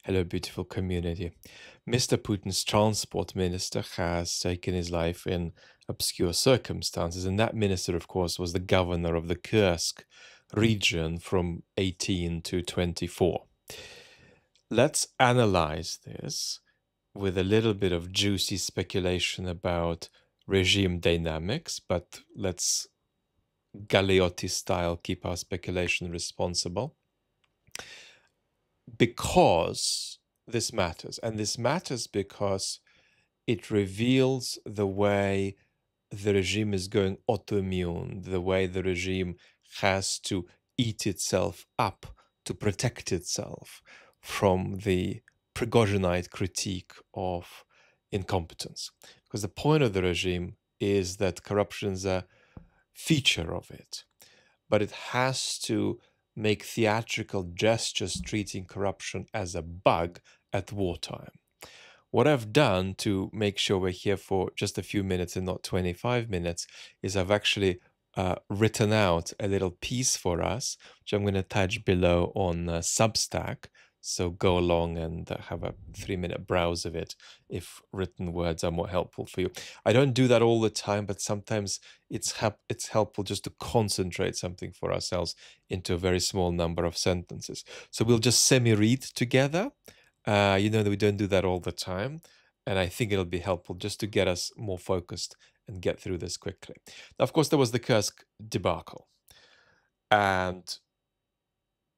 Hello, beautiful community. Mr. Putin's transport minister has taken his life in obscure circumstances, and that minister, of course, was the governor of the Kursk region from 18 to 24. Let's analyze this with a little bit of juicy speculation about regime dynamics, but let's Galeotti style keep our speculation responsible. Because this matters, and this matters because it reveals the way the regime is going autoimmune, the way the regime has to eat itself up to protect itself from the Prigozhinite critique of incompetence. Because the point of the regime is that corruption is a feature of it, but it has to make theatrical gestures treating corruption as a bug at wartime. What I've done to make sure we're here for just a few minutes and not 25 minutes is I've actually written out a little piece for us, which I'm going to attach below on Substack. So go along and have a 3-minute browse of it if written words are more helpful for you. I don't do that all the time, but sometimes it's helpful just to concentrate something for ourselves into a very small number of sentences. So we'll just semi-read together. You know that we don't do that all the time, and I think it'll be helpful just to get us more focused and get through this quickly. Now, of course, there was the Kursk debacle, and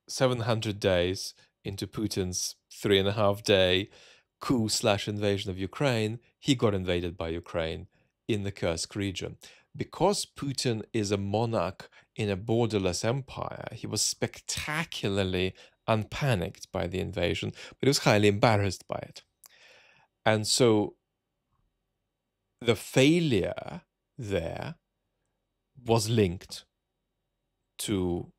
700 days into Putin's 3.5-day coup/invasion of Ukraine, he got invaded by Ukraine in the Kursk region. Because Putin is a monarch in a borderless empire, he was spectacularly unpanicked by the invasion, but he was highly embarrassed by it. And so the failure there was linked to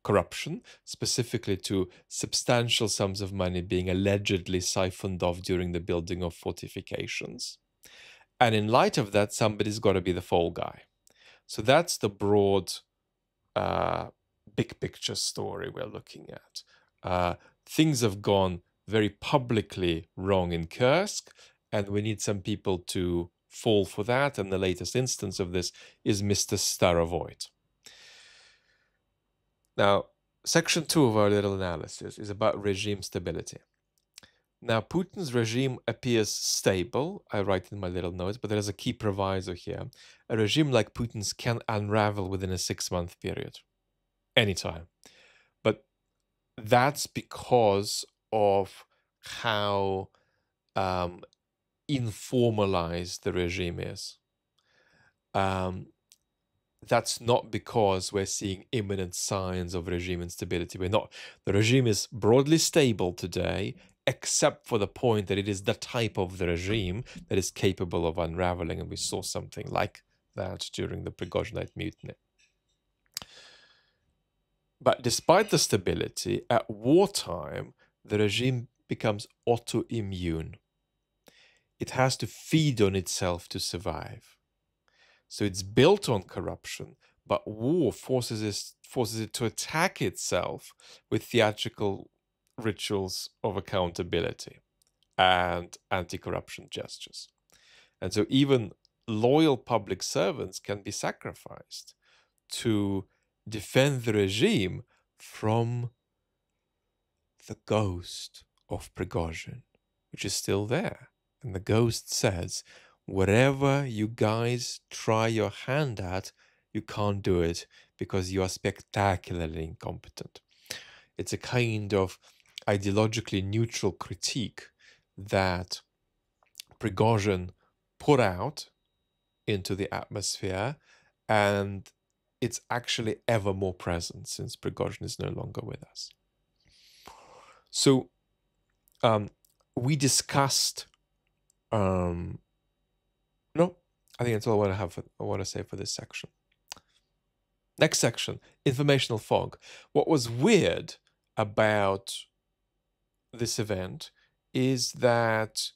corruption, specifically to substantial sums of money being allegedly siphoned off during the building of fortifications. And in light of that, somebody's got to be the fall guy. So that's the broad big picture story we're looking at. Things have gone very publicly wrong in Kursk, and we need some people to fall for that. And the latest instance of this is Mr. Starovoyt. Now, section 2 of our little analysis is about regime stability. Now, Putin's regime appears stable, I write in my little notes, but there's a key proviso here. A regime like Putin's can unravel within a 6-month period, anytime. But that's because of how informalized the regime is. That's not because we're seeing imminent signs of regime instability. We're not. The regime is broadly stable today, except for the point that it is the type of the regime that is capable of unraveling, and we saw something like that during the Prigozhinite mutiny. But despite the stability, at wartime, the regime becomes autoimmune. It has to feed on itself to survive. So it's built on corruption, but war forces it to attack itself with theatrical rituals of accountability and anti-corruption gestures. And so even loyal public servants can be sacrificed to defend the regime from the ghost of Prigozhin, which is still there. And the ghost says, whatever you guys try your hand at, you can't do it because you are spectacularly incompetent. It's a kind of ideologically neutral critique that Prigozhin put out into the atmosphere, and it's actually ever more present since Prigozhin is no longer with us. So we discussed no, I think that's all I want to say for this section. Next section, informational fog. What was weird about this event is that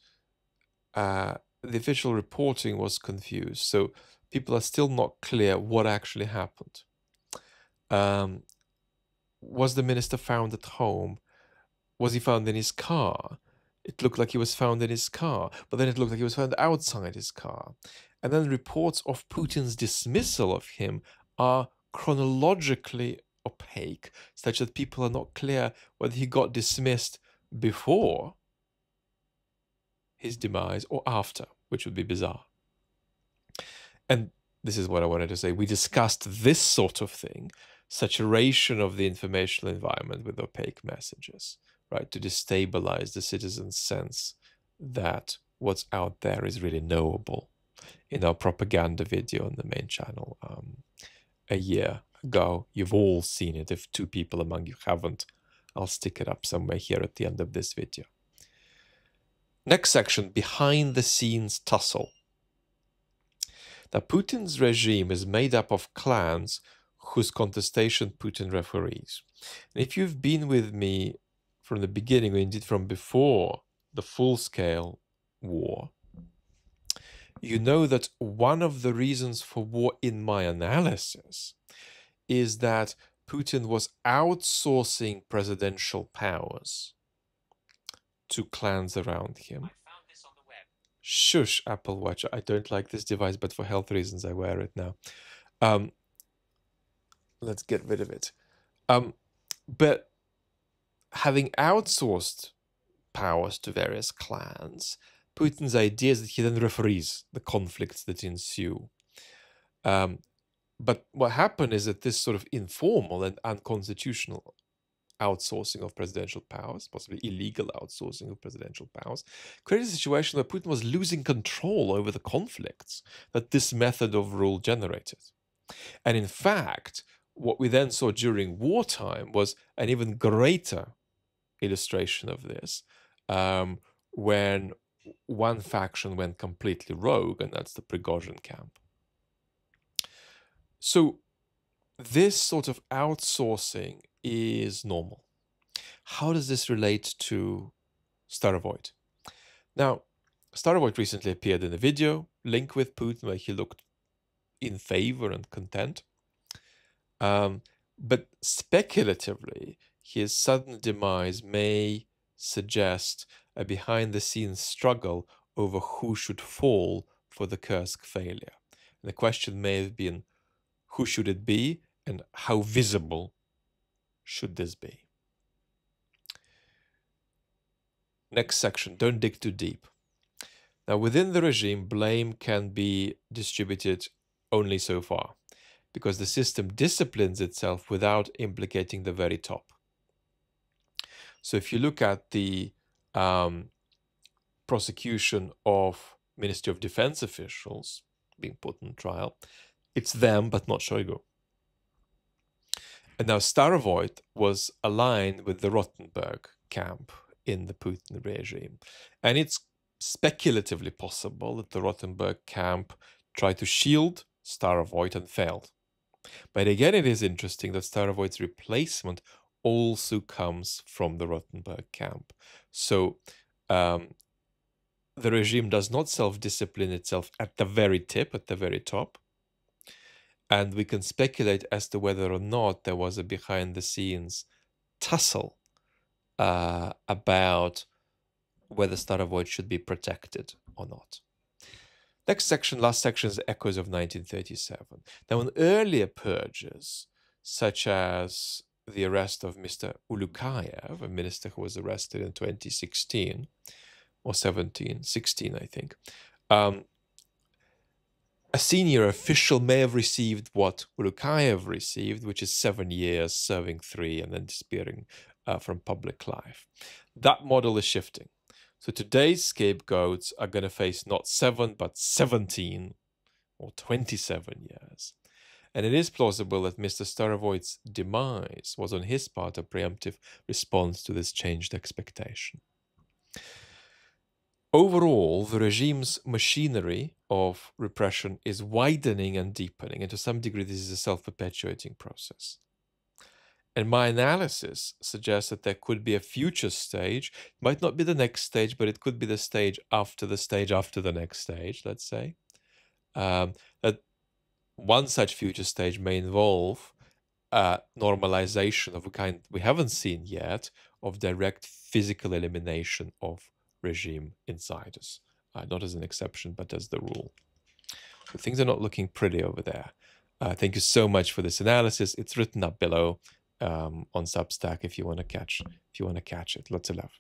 the official reporting was confused. So people are still not clear what actually happened. Was the minister found at home? Was he found in his car? It looked like he was found in his car, but then it looked like he was found outside his car. And then reports of Putin's dismissal of him are chronologically opaque, such that people are not clear whether he got dismissed before his demise or after, which would be bizarre. And this is what I wanted to say. We discussed this sort of thing, saturation of the informational environment with opaque messages, right, to destabilize the citizen's sense that what's out there is really knowable, in our propaganda video on the main channel a year ago. You've all seen it. If two people among you haven't, I'll stick it up somewhere here at the end of this video. Next section, behind the scenes tussle. Now, Putin's regime is made up of clans whose contestation Putin referees. And if you've been with me from the beginning, or indeed from before the full-scale war, you know that one of the reasons for war in my analysis is that Putin was outsourcing presidential powers to clans around him. Shush, Apple Watch. I don't like this device, but for health reasons, I wear it now. Let's get rid of it. But having outsourced powers to various clans, Putin's idea is that he then referees the conflicts that ensue. But what happened is that this sort of informal and unconstitutional outsourcing of presidential powers, possibly illegal outsourcing of presidential powers, created a situation where Putin was losing control over the conflicts that this method of rule generated. And in fact, what we then saw during wartime was an even greater illustration of this, when one faction went completely rogue, and that's the Prigozhin camp. So this sort of outsourcing is normal. How does this relate to Starovoyt? Now, Starovoyt recently appeared in a video, link with Putin, where he looked in favor and content. But speculatively, his sudden demise may suggest a behind-the-scenes struggle over who should fall for the Kursk failure. And the question may have been, who should it be, and how visible should this be? Next section, don't dig too deep. Now, within the regime, blame can be distributed only so far, because the system disciplines itself without implicating the very top. So if you look at the prosecution of Ministry of Defense officials being put on trial, it's them, but not Shoigu. And now Starovoyt was aligned with the Rottenberg camp in the Putin regime. And it's speculatively possible that the Rottenberg camp tried to shield Starovoyt and failed. But again, it is interesting that Starovoyt's replacement also comes from the Rottenberg camp. So the regime does not self-discipline itself at the very tip, at the very top. And we can speculate as to whether or not there was a behind-the-scenes tussle about whether Starovoyt should be protected or not. Next section, last section, is echoes of 1937. Now, in earlier purges, such as the arrest of Mr. Ulukayev, a minister who was arrested in 2016 or 16, I think, a senior official may have received what Ulukayev received, which is 7 years, serving 3, and then disappearing from public life. That model is shifting. So today's scapegoats are going to face not 7, but 17 or 27 years. And it is plausible that Mr. Starovoyt's demise was on his part a preemptive response to this changed expectation. Overall, the regime's machinery of repression is widening and deepening, and to some degree this is a self-perpetuating process. And my analysis suggests that there could be a future stage. It might not be the next stage, but it could be the stage after the next stage, let's say. That one such future stage may involve normalization of a kind we haven't seen yet of direct physical elimination of regime insiders, not as an exception, but as the rule. So things are not looking pretty over there. Thank you so much for this analysis. It's written up below on Substack if you want to catch it. Lots of love.